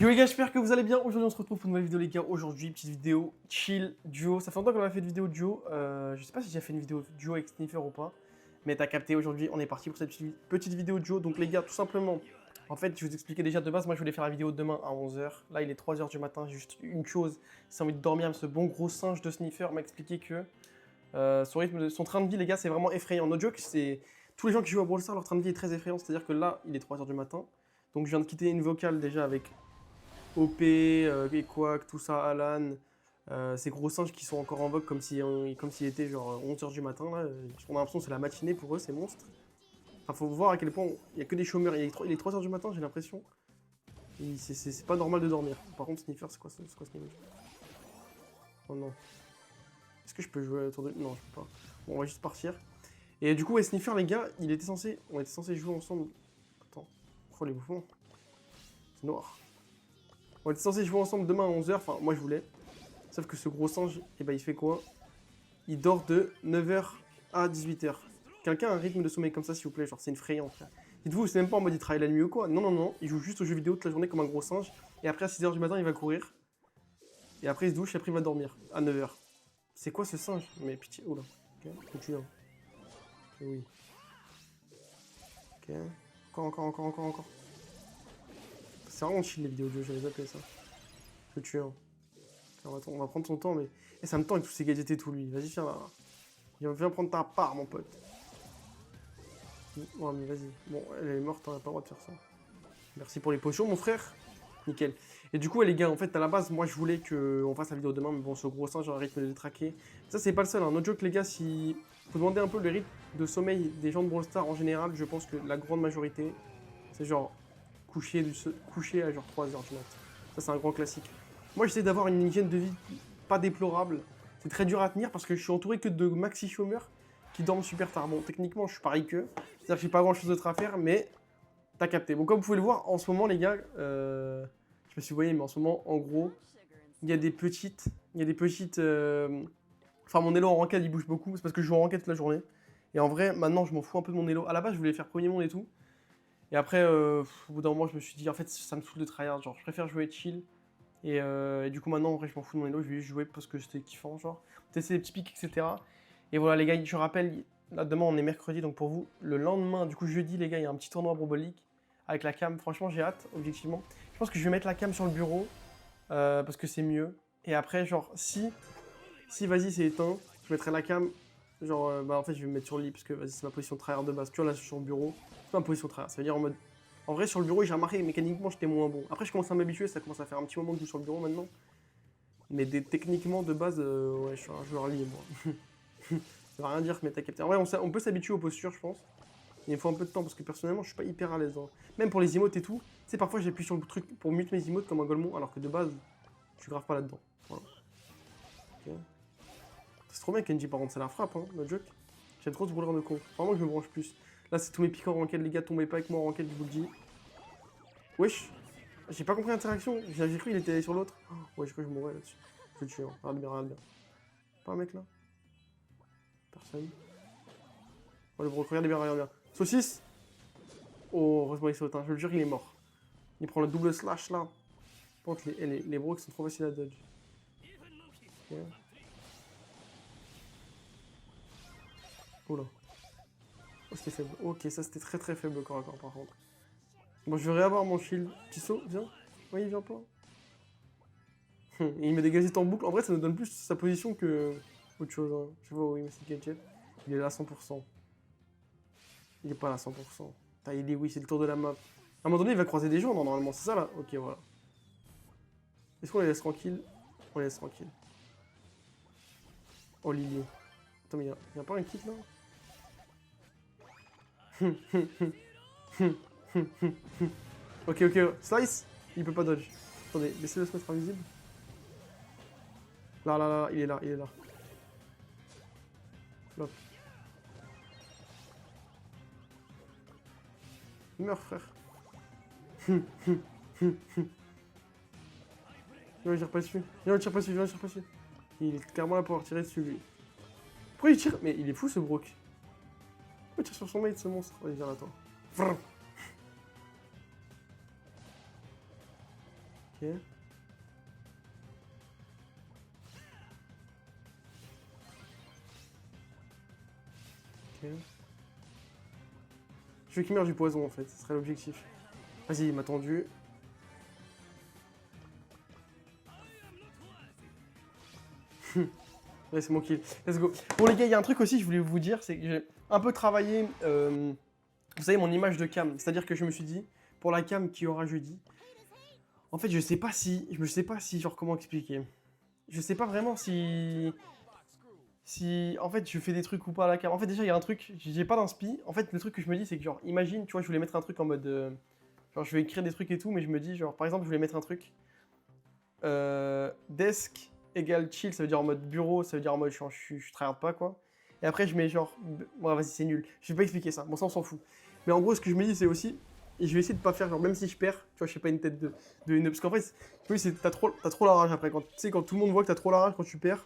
Yo les gars, j'espère que vous allez bien. Aujourd'hui on se retrouve pour une nouvelle vidéo les gars. Aujourd'hui petite vidéo chill duo. Ça fait longtemps qu'on a fait de vidéo duo. Je sais pas si j'ai fait une vidéo duo avec Sniffer ou pas. Mais t'as capté, aujourd'hui on est parti pour cette petite vidéo duo. Donc les gars, tout simplement, en fait je vous expliquais déjà de base, moi je voulais faire la vidéo demain à 11h. Là il est 3h du matin, j'ai juste une chose, c'est envie de dormir. Mais ce bon gros singe de Sniffer m'a expliqué que son train de vie les gars c'est vraiment effrayant. No joke, c'est tous les gens qui jouent à Brawl Stars, leur train de vie est très effrayant. C'est à dire que là il est 3h du matin. Donc je viens de quitter une vocale déjà avec OP, Equack, tout ça, Alan, ces gros singes qui sont encore en vogue comme s'il était genre 11h du matin. Là. On a l'impression que c'est la matinée pour eux, ces monstres. Enfin, faut voir à quel point il n'y a que des chômeurs. Il est 3h du matin, j'ai l'impression. C'est pas normal de dormir. Par contre, Sniffer, c'est quoi ce niveau? Oh non. Est-ce que je peux jouer autour de. Non, je peux pas. Bon, on va juste partir. Et du coup, ouais, Sniffer, les gars, on était censé jouer ensemble. Attends, pourquoi les bouffons? C'est noir. On était censé jouer ensemble demain à 11h, enfin moi je voulais. Sauf que ce gros singe, eh ben, il fait quoi? Il dort de 9h à 18h. Quelqu'un a un rythme de sommeil comme ça s'il vous plaît, genre c'est une effrayant frère. Dites-vous, c'est même pas en mode il travaille la nuit ou quoi. Non, non, non, il joue juste aux jeux vidéo toute la journée comme un gros singe. Et après à 6h du matin il va courir. Et après il se douche et après il va dormir à 9h. C'est quoi ce singe? Mais pitié, oula. Ok, faut tuer. Hein. Oui. Ok. Encore. C'est vraiment chill les vidéos de jeu, j'avais zappé ça. Je vais tuer. Hein. On va prendre son temps, mais. Et ça me tend avec tous ces gadgets et tout, lui. Vas-y, viens là. Viens prendre ta part, mon pote. Ouais, mais vas-y. Bon, elle est morte, on n'a pas le droit de faire ça. Merci pour les potions, mon frère. Nickel. Et du coup, ouais, les gars, en fait, à la base, moi, je voulais qu'on fasse la vidéo demain, mais bon, ce gros singe, j'ai un rythme de détraquer. Ça, c'est pas le seul. Hein. No joke, les gars, si vous demandez un peu le rythme de sommeil des gens de Brawl Stars en général, je pense que la grande majorité, c'est genre coucher à genre 3h du mat. Ça, c'est un grand classique. Moi, j'essaie d'avoir une hygiène de vie pas déplorable. C'est très dur à tenir parce que je suis entouré que de maxi chômeurs qui dorment super tard. Bon, techniquement, je suis pareil qu'eux. C'est-à-dire que j'ai pas grand-chose d'autre à faire, mais t'as capté. Bon, comme vous pouvez le voir, en ce moment, les gars, je sais pas si vous voyez, mais en ce moment, en gros, il y a des petites... Enfin, mon elo en ranked, il bouge beaucoup. C'est parce que je joue en ranked toute la journée. Et en vrai, maintenant, je m'en fous un peu de mon elo. À la base, je voulais faire premier monde et tout. Et après, au bout d'un moment, je me suis dit, en fait, ça me saoule de tryhard. Genre, je préfère jouer chill. Et du coup, maintenant, en vrai, je m'en fous de mon elo. Je vais juste jouer parce que c'était kiffant, genre. Tester des petits pics, etc. Et voilà, les gars, je rappelle, là, demain, on est mercredi. Donc, pour vous, le lendemain, du coup, jeudi, les gars, il y a un petit tournoi Brawl League avec la cam. Franchement, j'ai hâte, objectivement. Je pense que je vais mettre la cam sur le bureau parce que c'est mieux. Et après, genre, si vas-y, c'est éteint, je mettrai la cam. Genre, bah, en fait, je vais me mettre sur le lit parce que, vas-y, c'est ma position de tryhard de base. Tu vois, là, je suis sur le bureau. C'est ma position de tryhard. Ça veut dire en mode. En vrai, sur le bureau, j'ai remarqué mécaniquement, j'étais moins bon. Après, je commence à m'habituer, ça commence à faire un petit moment que je joue sur le bureau maintenant. Mais techniquement, de base, ouais, je suis un joueur lié, moi. Ça veut rien dire, mais t'as capté. En vrai, on peut s'habituer aux postures, je pense. Il me faut un peu de temps parce que personnellement, je suis pas hyper à l'aise. Hein. Même pour les emotes et tout. Tu sais, parfois, j'appuie sur le truc pour mute mes emotes comme un golemon, alors que de base, je suis grave pas là-dedans. Voilà. Ok. C'est trop bien, Kenji, par contre, c'est la frappe, hein, no joke. J'aime trop ce brûleur de con. Vraiment, je me branche plus. Là, c'est tous mes pics en ranked, les gars. Tombez pas avec moi en ranked, je vous le dis. Wesh. J'ai pas compris l'interaction. J'ai cru qu'il était allé sur l'autre. Oh, ouais, je crois que je mourrais là-dessus. Je le tue, hein. Regarde bien. Pas un mec là? Personne. Oh, le broc, regarde bien. Saucisse. Oh, heureusement, il saute. Hein. Je le jure, il est mort. Il prend le double slash là. Par contre, les brocs sont trop faciles à dodge. Ok. Oula. Oh, c'était faible. Ok, ça c'était très faible corps à corps par contre. Bon, je vais réavoir mon shield. Petit saut, viens. Oui, il vient pas. Et il met des gadgets en boucle. En vrai, ça nous donne plus sa position que autre chose. Hein. Je vois où il met ses gadgets. Il est là à 100%. Il est pas là à 100%. Putain, il est oui, c'est le tour de la map. À un moment donné, il va croiser des gens, non, normalement, c'est ça là? Ok, voilà. Est-ce qu'on les laisse tranquilles? On les laisse tranquilles. Oh, Lily. Attends, mais y a pas un kit là? Ok, slice. Il peut pas dodge. Attendez, laissez-le se mettre invisible. Là, il est là. Hop. Meurs, frère. Viens, il tire pas dessus. Viens, il tire pas dessus. Il est clairement là pour pouvoir tirer dessus, lui. Pourquoi il tire? Mais il est fou, ce Brock. Pourquoi il tire sur son mate, ce monstre? Vas-y, viens là, toi. Ok. Ok. Ok. Je veux qu'il meure du poison en fait, ce serait l'objectif. Vas-y, il m'a tendu. Ouais, c'est mon kill. Let's go. Bon les gars, il y a un truc aussi, je voulais vous dire, c'est que j'ai un peu travaillé, vous savez, mon image de cam. C'est-à-dire que je me suis dit, pour la cam qui aura jeudi, en fait, je sais pas si, genre, comment expliquer. Je sais pas vraiment si, en fait, je fais des trucs ou pas à la cam. En fait, déjà, il y a un truc, j'ai pas d'inspi. En fait, le truc que je me dis, c'est que, genre, imagine, tu vois, je voulais mettre un truc en mode, genre, je vais écrire des trucs et tout, mais je me dis, genre, par exemple, je voulais mettre un truc, desk égale chill, ça veut dire en mode bureau, ça veut dire en mode je tryhard pas quoi. Et après je mets genre, ouais vas-y c'est nul, je vais pas expliquer ça, bon ça on s'en fout. Mais en gros ce que je me dis c'est aussi, et je vais essayer de pas faire genre même si je perds, tu vois je fais pas une tête de une, parce qu'en fait, tu vois, t'as trop la rage après, quand, tu sais quand tout le monde voit que t'as trop la rage quand tu perds,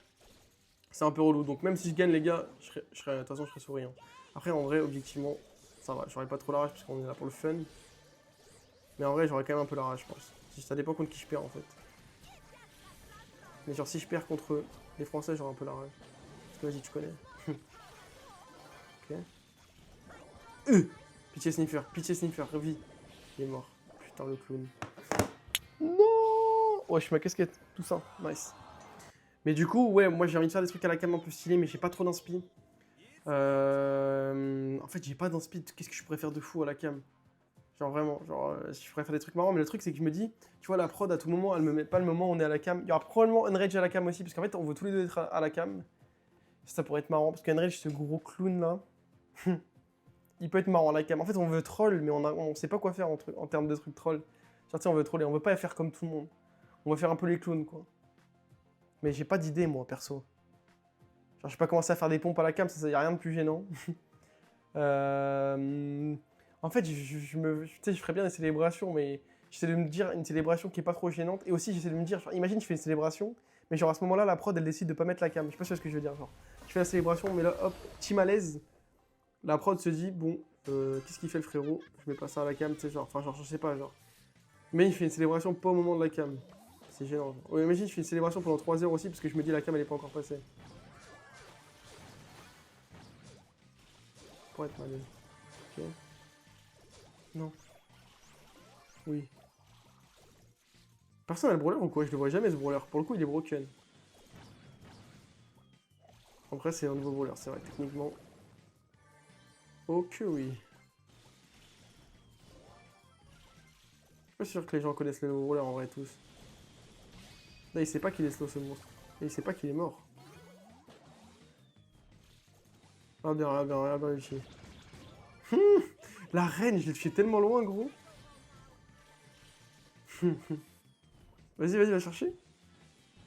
c'est un peu relou. Donc même si je gagne les gars, de toute façon je serai souriant. Après en vrai objectivement, ça va, j'aurais pas trop la rage parce qu'on est là pour le fun. Mais en vrai j'aurais quand même un peu la rage je pense. Ça dépend contre qui je perds en fait. Mais genre si je perds contre les Français, j'aurai un peu la rage. Parce que vas-y, tu connais. Ok. Pitié Sniffer, revis. Il est mort. Putain, le clown. Non. Ouais, je suis ma casquette, tout ça, nice. Mais du coup, ouais, moi j'ai envie de faire des trucs à la cam un peu stylés, mais j'ai pas trop d'inspi. En fait, j'ai pas d'inspi. Qu'est-ce que je pourrais faire de fou à la cam? Genre vraiment, genre, je pourrais faire des trucs marrants, mais le truc c'est que je me dis, tu vois, la prod à tout moment, elle me met pas le moment où on est à la cam. Il y aura probablement Unrage à la cam aussi, parce qu'en fait, on veut tous les deux être à la cam. Ça pourrait être marrant, parce qu'Unrage, ce gros clown là, il peut être marrant à la cam. En fait, on veut troll, mais on sait pas quoi faire en termes de trucs troll. Genre, tu sais, on veut troller, on veut pas faire comme tout le monde. On va faire un peu les clowns, quoi. Mais j'ai pas d'idée, moi, perso. Genre, j'ai pas commencé à faire des pompes à la cam, ça y a rien de plus gênant. En fait, tu sais, je ferais bien des célébrations, mais j'essaie de me dire une célébration qui est pas trop gênante. Et aussi, j'essaie de me dire, genre, imagine, je fais une célébration, mais genre à ce moment-là, la prod, elle décide de pas mettre la cam. Je sais pas ce que je veux dire. Genre, je fais la célébration, mais là, hop, petit malaise. La prod se dit, bon, qu'est-ce qu'il fait le frérot? Je mets pas ça à la cam, tu sais, genre, enfin, genre, je sais pas, genre. Mais il fait une célébration pas au moment de la cam. C'est gênant. Genre. Ouais, imagine, je fais une célébration pendant 3 heures aussi, parce que je me dis, la cam, elle est pas encore passée. Pour être malaise. Ok. Non. Oui. Personne n'a le brawler ou quoi? Je le vois jamais ce brawler. Pour le coup, il est broken. Après, c'est un nouveau brawler, c'est vrai, techniquement. Ok, oui. Je suis pas sûr que les gens connaissent le nouveau brawler en vrai, tous. Là, il sait pas qu'il est slow ce monstre. Et il sait pas qu'il est mort. Regarde bien, Lucie. La reine, je l'ai tué tellement loin, gros. Vas-y, vas-y, va chercher.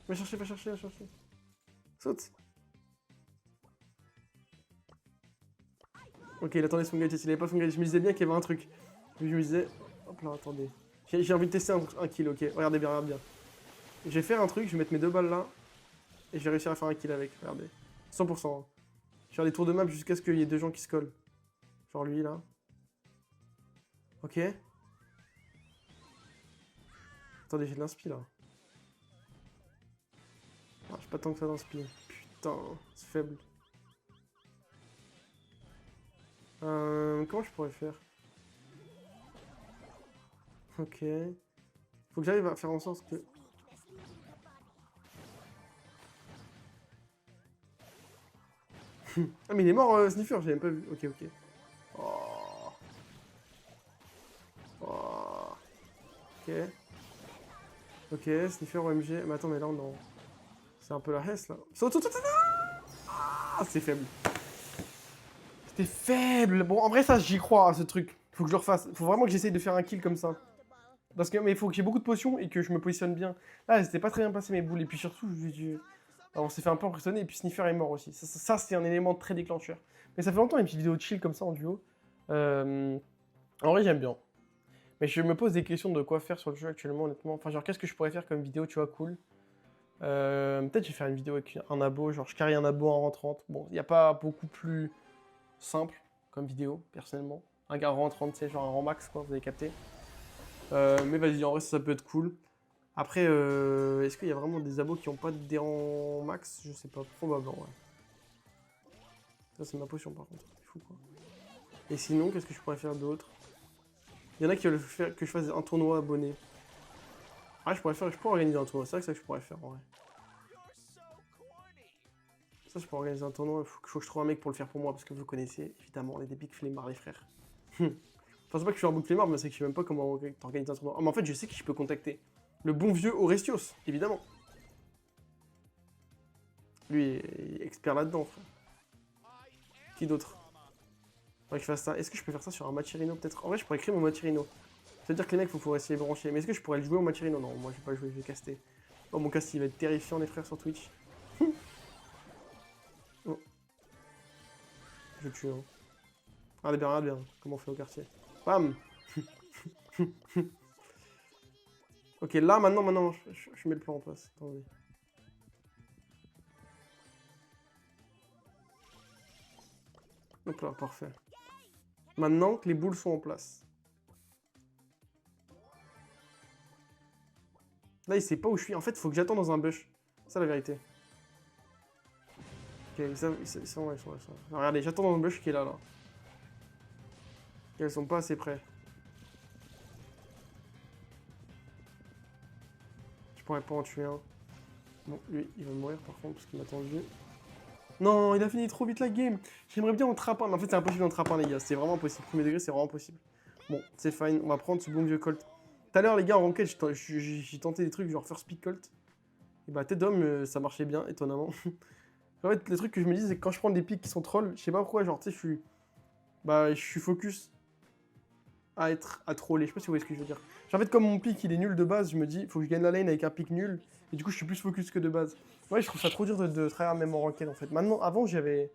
Va chercher, va chercher, va chercher. Saute. Ok, il attendait son gadget, il avait pas son gadget. Je me disais bien qu'il y avait un truc. Je me disais. Hop là, attendez. J'ai envie de tester un kill, ok. Regardez bien, regarde bien. Je vais faire un truc, je vais mettre mes 2 balles là. Et je vais réussir à faire un kill avec, regardez. 100%. Hein. Je vais faire des tours de map jusqu'à ce qu'il y ait 2 gens qui se collent. Genre lui là. Ok. Attendez, j'ai de l'inspi là. Ah, j'ai pas tant que ça d'inspi. Putain, c'est faible. Comment je pourrais faire? Ok. Faut que j'arrive à faire en sorte que... Ah mais il est mort Sniffer, j'ai même pas vu. Ok, ok. Oh. Oh. Ok. Ok, Sniffer OMG. Mais attends, mais là non. C'est un peu la hesse là. Saute, saute, saute, saute. Ah, c'est faible. C'était faible. Bon, en vrai, ça, j'y crois à ce truc. Faut que je le refasse. Faut vraiment que j'essaye de faire un kill comme ça. Parce que, mais il faut que j'ai beaucoup de potions et que je me positionne bien. Là, c'était pas très bien passé mes boules. Et puis surtout, alors, on s'est fait un peu impressionner. Et puis Sniffer est mort aussi. Ça, c'est un élément très déclencheur. Mais ça fait longtemps, les petites vidéos de chill comme ça en duo. En vrai, j'aime bien. Mais je me pose des questions de quoi faire sur le jeu actuellement, honnêtement. Enfin, genre, qu'est-ce que je pourrais faire comme vidéo, tu vois, cool. Peut-être je vais faire une vidéo avec un abo, genre je carry un abo en rentrant. Bon, il n'y a pas beaucoup plus simple comme vidéo, personnellement. Un gars rentrant, tu sais, genre un rang max, quoi, vous avez capté. Mais vas-y, en vrai, ça peut être cool. Après, est-ce qu'il y a vraiment des abos qui ont pas de déran max? Je sais pas, probablement, ouais. Ça, c'est ma potion par contre, c'est fou quoi. Et sinon, qu'est-ce que je pourrais faire d'autre? Il y en a qui veulent faire que je fasse un tournoi abonné. Ah, je pourrais organiser un tournoi, c'est vrai que ça que je pourrais faire en vrai. Ça, je pourrais organiser un tournoi, faut que je trouve un mec pour le faire pour moi, parce que vous connaissez, évidemment, on est des big flemmards, les frères. Enfin, c'est pas que je suis un big flemmard, mais c'est que je sais même pas comment t'organiser un tournoi. Ah, mais en fait, je sais qui je peux contacter. Le bon vieux Orestios, évidemment. Lui est expert là-dedans, frère. Qui d'autre? Faudrait que je fasse ça. Est-ce que je peux faire ça sur un Machirino peut-être? En vrai, je pourrais créer mon Machirino. Ça veut dire que les mecs, faut essayer de brancher. Mais est-ce que je pourrais le jouer au Machirino? Non, moi je vais pas jouer, je vais caster. Oh, mon cast il va être terrifiant, les frères, sur Twitch. Oh, je tue, hein. Regarde bien, comment on fait au quartier. Bam. Ok, là, maintenant, je mets le plan en place. Attendez. Hop là, parfait. Maintenant que les boules sont en place. Là, il sait pas où je suis. En fait, il faut que j'attende dans un bush. C'est ça la vérité. Ok, ils sont là. Regardez, j'attends dans un bush qui est là. Et elles sont pas assez près. Je pourrais pas en tuer un. Bon, lui, il va mourir par contre, parce qu'il m'a tendu. Non, il a fini trop vite la game. J'aimerais bien en trapper un, mais en fait, c'est impossible d'en trapper un, les gars. C'est vraiment impossible. Premier degré, c'est vraiment impossible. Bon, c'est fine. On va prendre ce bon vieux Colt. Tout à l'heure, les gars, en ranked, j'ai tenté des trucs genre first pick Colt. Et bah, tête d'homme, ça marchait bien, étonnamment. En fait, le truc que je me dis, c'est que quand je prends des picks qui sont trolls, je sais pas pourquoi, genre, tu sais, je suis focus à troller. Je sais pas si vous voyez ce que je veux dire. Genre, en fait, comme mon pick il est nul de base, je me dis, faut que je gagne la lane avec un pick nul. Et du coup, je suis plus focus que de base. Ouais, je trouve ça trop dur de tryhard même en ranked en fait. Maintenant, avant, j'avais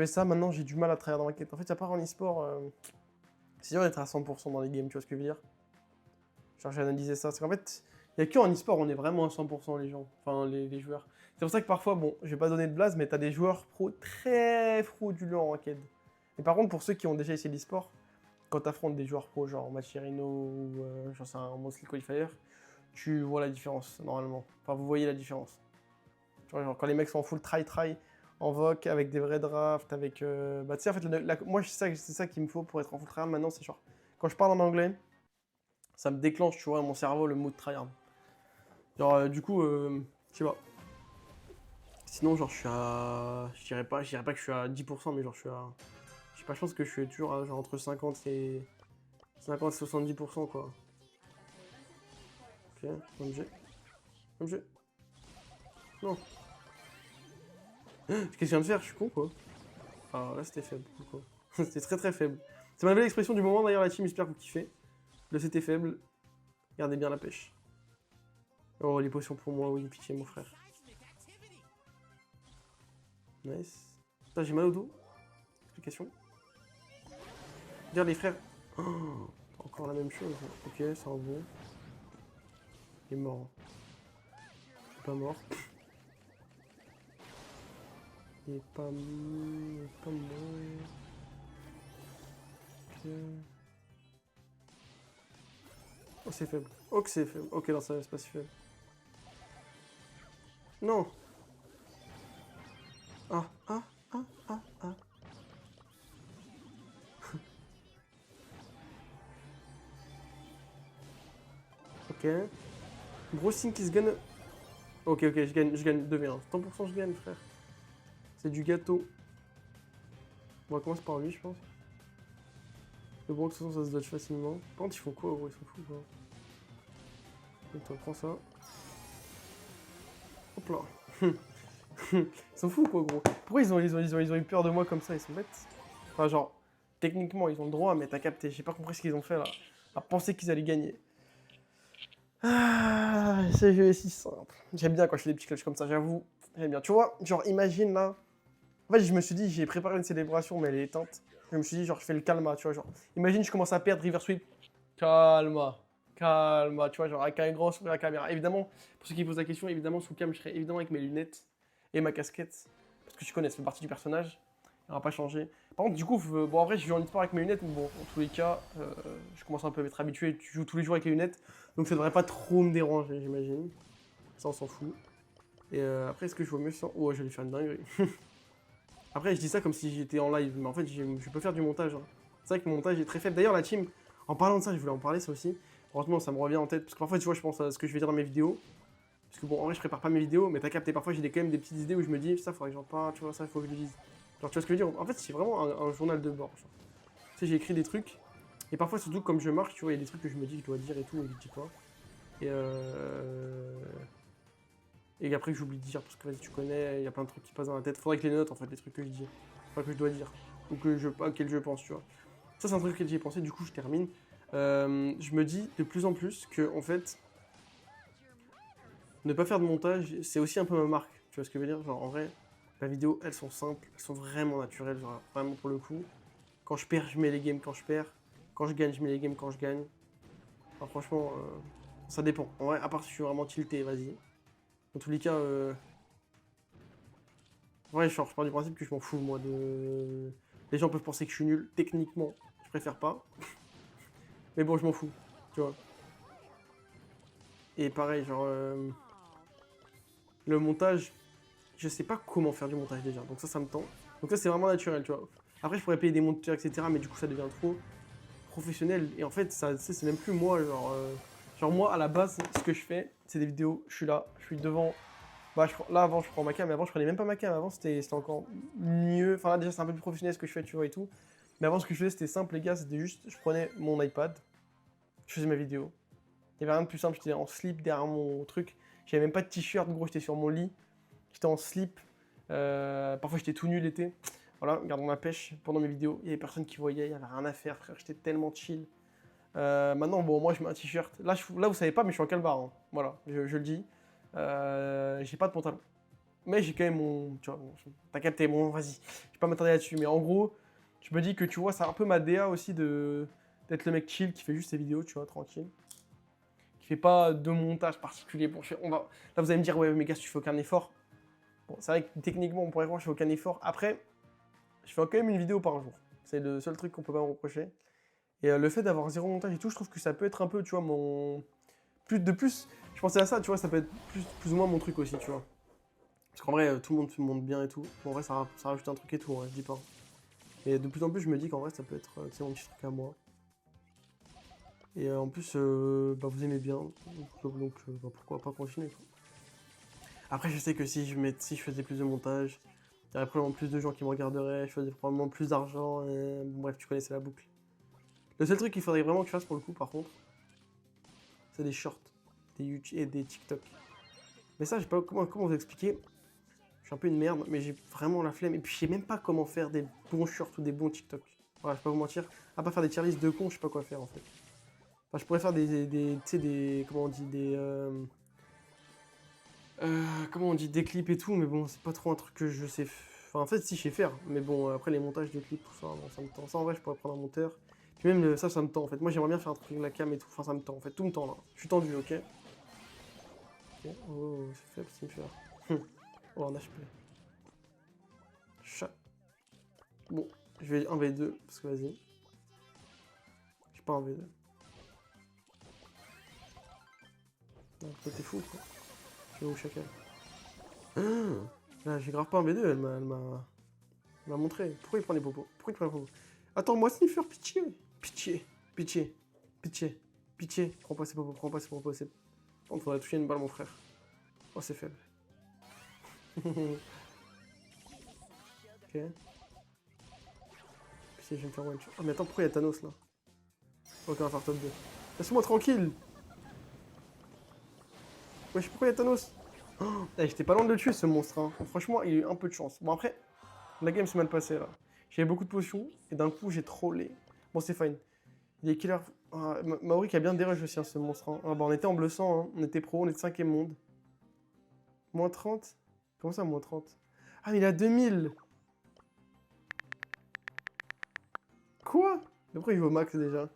ça, maintenant, j'ai du mal à tryhard en ranked. En fait, à part en e-sport, c'est dur d'être à 100% dans les games, tu vois ce que je veux dire? Genre, j'ai analysé ça. C'est qu'en fait, il y a que en e-sport, on est vraiment à 100% les gens, enfin, les joueurs. C'est pour ça que parfois, bon, je vais pas donner de blase, mais t'as des joueurs pro très fraudulents en ranked. Et par contre, pour ceux qui ont déjà essayé l'e-sport, quand tu affrontes des joueurs pro, genre Machirino ou j'en sais un Monster Qualifier, tu vois la différence, normalement. Enfin, vous voyez la différence. Tu vois, genre, quand les mecs sont en full try, en voc, avec des vrais drafts, avec... Bah, tu sais, en fait, moi, c'est ça qu'il me faut pour être en full tryhard maintenant, c'est genre... Quand je parle en anglais, ça me déclenche, tu vois, mon cerveau, le mot de tryhard. Genre, du coup, je sais pas. Sinon, genre, je suis à... Je dirais pas que je suis à 10%, mais genre, je suis à... Je sais pas, je pense que je suis toujours à, genre, entre 50 et 70%, quoi. Ok, MG. MG. Non. Qu'est-ce que je viens de faire? Je suis con, quoi. Ah, là, c'était faible, quoi. C'était très très faible. C'est ma nouvelle expression du moment, d'ailleurs, la team, j'espère que vous kiffez. Là, c'était faible. Gardez bien la pêche. Oh, les potions pour moi, oui, pitié, mon frère. Nice. Putain, j'ai mal au dos. Explication. Dire les frères. Oh, encore la même chose. Ok, c'est un bon. Il est mort. Il est pas mort. Il est pas mort. Ok. Oh, c'est faible. Oh, que c'est faible. Ok, non, ça c'est pas si faible. Non. Ah, ah, ah, ah, ah. Ok. Brossing qui se gagne. Ok, je gagne 2v1. 100% je gagne, frère. C'est du gâteau. On va commencer par lui, je pense. Le Brock, de toute façon, ça se dodge facilement. Par contre, ils font quoi, gros? Ils sont fous, quoi. Donc, toi, prends ça. Hop là. Ils sont fous, quoi, gros. Pourquoi ils ont eu peur de moi comme ça? Ils sont bêtes. Enfin, genre, techniquement, ils ont le droit, mais t'as capté. J'ai pas compris ce qu'ils ont fait, là. À penser qu'ils allaient gagner. Ah, ce jeu est si simple. J'aime bien quand je fais des petits clutches comme ça, j'avoue. J'aime bien. Tu vois, genre, imagine, là. En fait, je me suis dit, j'ai préparé une célébration, mais elle est éteinte. Je me suis dit, genre, je fais le calma, tu vois, genre. Imagine, je commence à perdre River Sweep. Calma, calma, tu vois, genre, avec un grand sourire à la caméra. Évidemment, pour ceux qui posent la question, évidemment, sous cam, je serai évidemment avec mes lunettes et ma casquette. Parce que je connais, ça fait partie du personnage. On va pas changer. Par contre, du coup, bon, en vrai, je joue en e-sport avec mes lunettes, mais bon, en tous les cas, je commence un peu à m'être habitué. Tu joues tous les jours avec les lunettes, donc ça devrait pas trop me déranger, j'imagine. Ça, on s'en fout. Et après, est-ce que je vois mieux sans... Oh, j'allais faire une dinguerie. Après, je dis ça comme si j'étais en live, mais en fait, je peux faire du montage. Hein. C'est vrai que mon montage est très faible. D'ailleurs, la team, en parlant de ça, je voulais en parler, ça aussi. Franchement, ça me revient en tête, parce que parfois, tu vois, je pense à ce que je vais dire dans mes vidéos. Parce que bon, en vrai, je prépare pas mes vidéos, mais t'as capté, parfois, j'ai quand même des petites idées où je me dis, ça, faudrait que j'en parle, tu vois, ça, il faut que je le dise. Genre, tu vois ce que je veux dire? En fait, c'est vraiment un journal de bord. Genre. Tu sais, j'ai écrit des trucs, et parfois, surtout, comme je marche, tu vois, il y a des trucs que je me dis que je dois dire et tout, et que je dis pas. Et après, que j'oublie de dire, parce que vas-y, tu connais, il y a plein de trucs qui passent dans la tête. Faudrait que les notes, en fait, les trucs que je dis. Enfin, que je dois dire. Ou auxquels je pense, tu vois. Ça, c'est un truc auquel j'ai pensé, du coup, je termine. Je me dis de plus en plus que, en fait, ne pas faire de montage, c'est aussi un peu ma marque. Tu vois ce que je veux dire? Genre, en vrai, les vidéos, elles sont simples, elles sont vraiment naturelles, genre, vraiment pour le coup. Quand je perds, je mets les games quand je perds. Quand je gagne, je mets les games quand je gagne. Alors, franchement, ça dépend. En vrai, à part si je suis vraiment tilté, vas-y. Dans tous les cas, ouais, je pars du principe que je m'en fous, moi, de... Les gens peuvent penser que je suis nul. Techniquement, je préfère pas. Mais bon, je m'en fous, tu vois. Et pareil, genre... le montage, je sais pas comment faire du montage déjà. Donc ça me tend. Donc ça, c'est vraiment naturel, tu vois. Après, je pourrais payer des monteurs, etc. Mais du coup, ça devient trop professionnel. Et en fait, ça, c'est même plus moi, genre... genre moi, à la base, ce que je fais, c'est des vidéos. Je suis là, je suis devant... Bah, là, avant, je prends ma cam, mais avant, je prenais même pas ma cam. Avant, c'était encore mieux. Enfin, là, déjà, c'est un peu plus professionnel ce que je fais, tu vois, et tout. Mais avant, ce que je faisais, c'était simple, les gars. C'était juste, je prenais mon iPad, je faisais ma vidéo. Il y avait rien de plus simple. J'étais en slip derrière mon truc. J'avais même pas de t-shirt, gros, j'étais sur mon lit. J'étais en slip. Parfois, j'étais tout nu l'été. Voilà, gardons la pêche pendant mes vidéos. Il y avait personne qui voyait, il y avait rien à faire, frère. J'étais tellement chill. Maintenant, bon, moi, je mets un t-shirt. Là, vous savez pas, mais je suis en calbar. Hein. Voilà, je le dis. J'ai pas de pantalon. Mais j'ai quand même mon. Tu vois, t'as capté, bon, vas-y. Je vais pas m'attarder là-dessus. Mais en gros, je me dis que tu vois, c'est un peu ma DA aussi d'être le mec chill qui fait juste ses vidéos, tu vois, tranquille. Qui fait pas de montage particulier. Bon, là, vous allez me dire, ouais, mais gars, tu fais aucun effort. Bon, c'est vrai que techniquement, on pourrait croire que je fais aucun effort. Après, je fais quand même une vidéo par jour. C'est le seul truc qu'on peut pas me reprocher. Et le fait d'avoir zéro montage et tout, je trouve que ça peut être un peu, tu vois, mon. Plus, je pensais à ça, tu vois, ça peut être plus ou moins mon truc aussi, tu vois. Parce qu'en vrai, tout le monde se montre bien et tout. Bon, en vrai, ça rajoute un truc et tout, hein, je dis pas. Et de plus en plus, je me dis qu'en vrai, ça peut être mon petit truc à moi. Et en plus, bah, vous aimez bien. Donc bah, pourquoi pas continuer, quoi. Après, je sais que si je faisais plus de montage, il y aurait probablement plus de gens qui me regarderaient. Je faisais probablement plus d'argent. Bon, bref, tu connaissais la boucle. Le seul truc qu'il faudrait vraiment que je fasse pour le coup, par contre, c'est des shorts, des YouTube et des TikTok. Mais ça, je sais pas comment vous expliquer. Je suis un peu une merde, mais j'ai vraiment la flemme. Et puis, je sais même pas comment faire des bons shorts ou des bons TikTok. Voilà, je vais pas vous mentir. À part faire des tier lists de cons, je sais pas quoi faire en fait. Enfin, je pourrais faire tu sais, comment on dit, comment on dit, des clips et tout, mais bon, c'est pas trop un truc que je sais. Enfin, en fait, si, je sais faire. Mais bon, après, les montages de clips, tout ça, bon, ça me tend. Ça, en vrai, je pourrais prendre un monteur. Puis même, ça me tend en fait. Moi, j'aimerais bien faire un truc avec la cam et tout. Enfin, ça me tend en fait. Tout me tend là. Je suis tendu, ok? Ok. Oh, c'est faible, c'est une fleur. Oh, en HP. Chat. Bon, je vais 1v2, parce que vas-y. J'ai pas un V2. Non, toi, t'es fou, quoi. Je vais où, chacal? Là, j'ai grave pas un V2, elle m'a montré. Pourquoi il prend les popos? Pourquoi il prend les popos? Attends-moi, Sniffer, pitié. Pitié, pitié, pitié, pitié. Prends pas ces popos, prends pas ces popos. On faudrait toucher une balle, mon frère. Oh, c'est faible. Ok. Pitié, je vais me faire one shot. Oh, mais attends, pourquoi il y a Thanos là? Ok, on va faire top 2. Laisse-moi tranquille. Wesh, pourquoi il y a Thanos? Oh, j'étais pas loin de le tuer ce monstre. Hein. Franchement, il a eu un peu de chance. Bon, après, la game s'est mal passée là. J'avais beaucoup de potions et d'un coup, j'ai trollé. Bon, c'est fine. Il est killer. Ah, Maori qui a bien dérush aussi, hein, ce monstre. Hein. Ah, bah, on était en bleu sang, hein. On était pro, on était 5ème monde. Moins 30. Comment ça, moins 30? Ah, mais il a 2000. Quoi? Pourquoi il va au max déjà?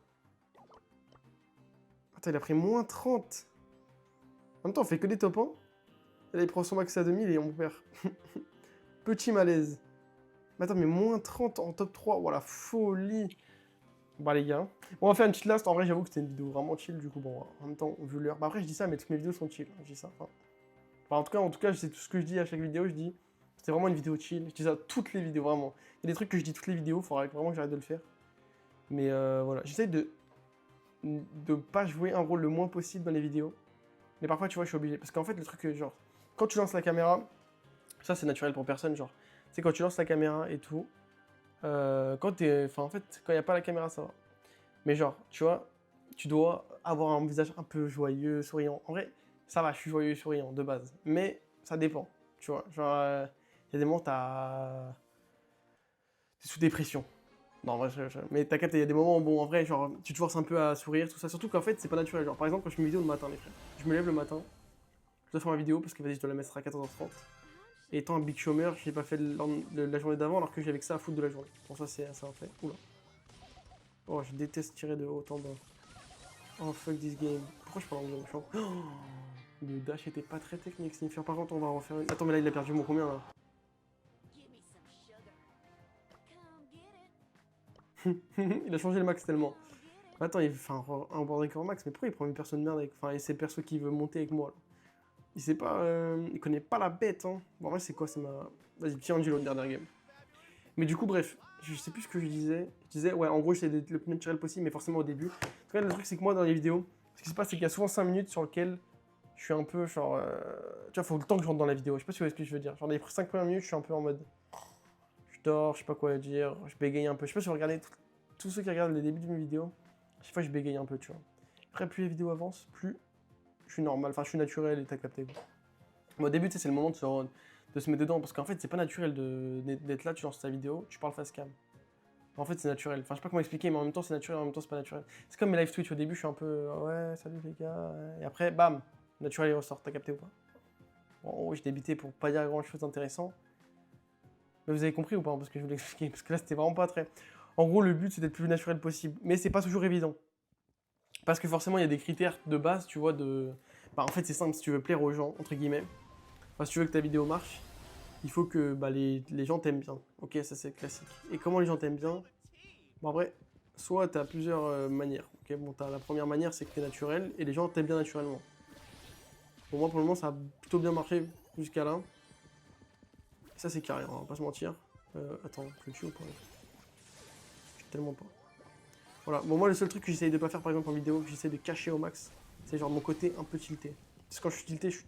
Attends, il a pris moins 30. En même temps, on fait que des top 1. Et là, il prend son max à 2000 et on perd. Petit malaise. Mais attends, mais moins 30 en top 3. Oh la folie. Bah les gars. Bon, on va faire une petite last. En vrai, j'avoue que c'était une vidéo vraiment chill. Du coup, bon, en même temps, vu l'heure. Bah après, je dis ça, mais toutes mes vidéos sont chill. Je dis ça. Enfin, en tout cas, c'est tout ce que je dis à chaque vidéo. Je dis, c'est vraiment une vidéo chill. Je dis ça à toutes les vidéos, vraiment. Il y a des trucs que je dis toutes les vidéos. Faudrait vraiment que j'arrête de le faire. Mais voilà, j'essaie de pas jouer un rôle le moins possible dans les vidéos. Mais parfois, tu vois, je suis obligé. Parce qu'en fait, le truc, genre, quand tu lances la caméra, ça c'est naturel pour personne, genre, c'est quand tu lances la caméra et tout, quand t'es. Enfin, en fait, quand il n'y a pas la caméra, ça va. Mais genre, tu vois, tu dois avoir un visage un peu joyeux, souriant. En vrai, ça va, je suis joyeux et souriant de base. Mais ça dépend, tu vois. Genre, il y a des moments, t'es sous dépression. Non, en vrai, mais t'as capté, il y a des moments où, bon, en vrai, genre, tu te forces un peu à sourire, tout ça. Surtout qu'en fait, c'est pas naturel. Genre, par exemple, quand je fais une vidéo le matin, les frères, je me lève le matin, je dois faire ma vidéo parce que vas-y, je dois la mettre à 14h30. Et étant un big chômeur, j'ai pas fait la journée d'avant alors que j'avais que ça à foutre de la journée. Bon, ça, c'est un fait. Oula. Oh, je déteste tirer de haut en bas. Oh, fuck this game. Pourquoi je parle anglais? Oh, le dash était pas très technique, Sniffer. Par contre, on va en refaire une. Attends, mais là, il a perdu mon combien là? Il a changé le max tellement. Attends, il fait un board record max, mais pourquoi il prend une personne de merde avec. Enfin, et c'est le perso qui veut monter avec moi là. Il sait pas. Il connaît pas la bête, hein. Bon, en vrai, c'est quoi? C'est ma. Vas-y, petit Angelo, le dernier game. Mais du coup, bref, je sais plus ce que je disais. Je disais, ouais, en gros, j'essaie d'être le plus naturel possible, mais forcément au début. En tout cas, le truc, c'est que moi, dans les vidéos, ce qui se passe, c'est qu'il y a souvent 5 minutes sur lesquelles je suis un peu genre. Tu vois, faut le temps que je rentre dans la vidéo. Je sais pas si vous voyez ce que je veux dire. Genre, les 5 premières minutes, je suis un peu en mode. Je dors, je sais pas quoi dire, je bégaye un peu. Je sais pas si vous regardez tous ceux qui regardent les débuts de mes vidéos. Chaque fois, je bégaye un peu, tu vois. Après, plus les vidéos avancent, plus je suis normal. Enfin, je suis naturel et t'as capté. Moi, au début, tu sais, c'est le moment de se mettre dedans. Parce qu'en fait, c'est pas naturel d'être là, tu lances ta vidéo, tu parles face cam. En fait, c'est naturel. Enfin, je sais pas comment expliquer, mais en même temps, c'est naturel, en même temps, c'est pas naturel. C'est comme mes live Twitch au début, je suis un peu ouais, salut les gars. Et après, bam, naturel, il ressort. T'as capté ou pas? Bon, en gros, j'ai débité pour pas dire grand chose d'intéressant. Mais vous avez compris ou pas? Parce que je voulais expliquer. Parce que là, c'était vraiment pas très. En gros, le but, c'est d'être le plus naturel possible. Mais c'est pas toujours évident. Parce que forcément, il y a des critères de base, tu vois, de. Bah, en fait, c'est simple, si tu veux plaire aux gens, entre guillemets. Enfin, si tu veux que ta vidéo marche, il faut que bah, les gens t'aiment bien. Ok, ça c'est classique. Et comment les gens t'aiment bien? Bon, en vrai, soit tu as plusieurs manières. Ok, bon, la première manière, c'est que tu es naturel et les gens t'aiment bien naturellement. Pour moi, pour le moment, ça a plutôt bien marché jusqu'à là. Et ça, c'est carré, on va pas se mentir. Attends, je le tue ou pas? Je tellement pas. Voilà, bon, moi, le seul truc que j'essaye de pas faire, par exemple, en vidéo, que j'essaie de cacher au max, c'est genre mon côté un peu tilté. Parce que quand je suis tilté, je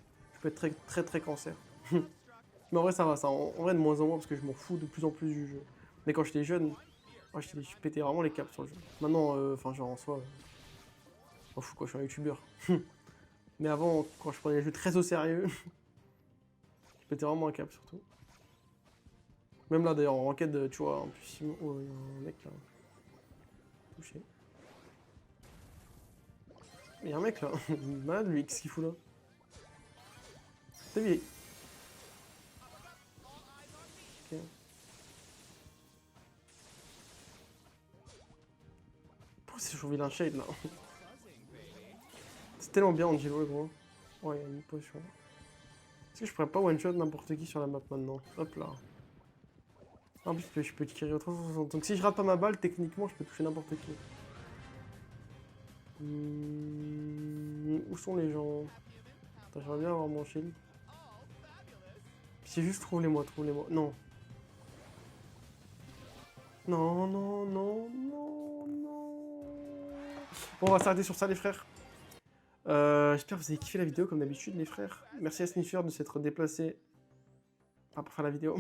peux être très, très, très cancer. Mais en vrai, ça va, ça. En vrai, de moins en moins, parce que je m'en fous de plus en plus du jeu. Mais quand j'étais jeune, ouais, je pétais vraiment les câbles sur le jeu. Maintenant, enfin, genre en soi, je m'en fous quoi, je suis un youtubeur. Mais avant, quand je prenais les jeux très au sérieux, je pétais vraiment un câble surtout. Même là, d'ailleurs, en ranked, tu vois, en plus, oh, il y a un mec là. Touché. Il y a un mec là, malade lui, qu'est-ce qu'il fout là? T'as vu? Ok. Pourquoi c'est toujours vilain shade là? C'est tellement bien Angelo le gros. Ouais, il y a une potion. Est-ce que je pourrais pas one shot n'importe qui sur la map maintenant? Hop là. En plus, je peux tirer au 360. Donc si je rate pas ma balle, techniquement, je peux toucher n'importe qui. Où sont les gens? Attends, j'aimerais bien avoir mon shield. C'est juste trouvez-moi, trouvez-moi. Non. Non, non, non, non, non. Bon, on va s'arrêter sur ça, les frères. J'espère que vous avez kiffé la vidéo, comme d'habitude, les frères. Merci à Sniffer de s'être déplacé pour faire la vidéo.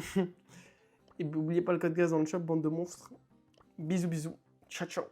Et n'oubliez pas le code gaz dans le shop, bande de monstres. Bisous, bisous. Ciao, ciao.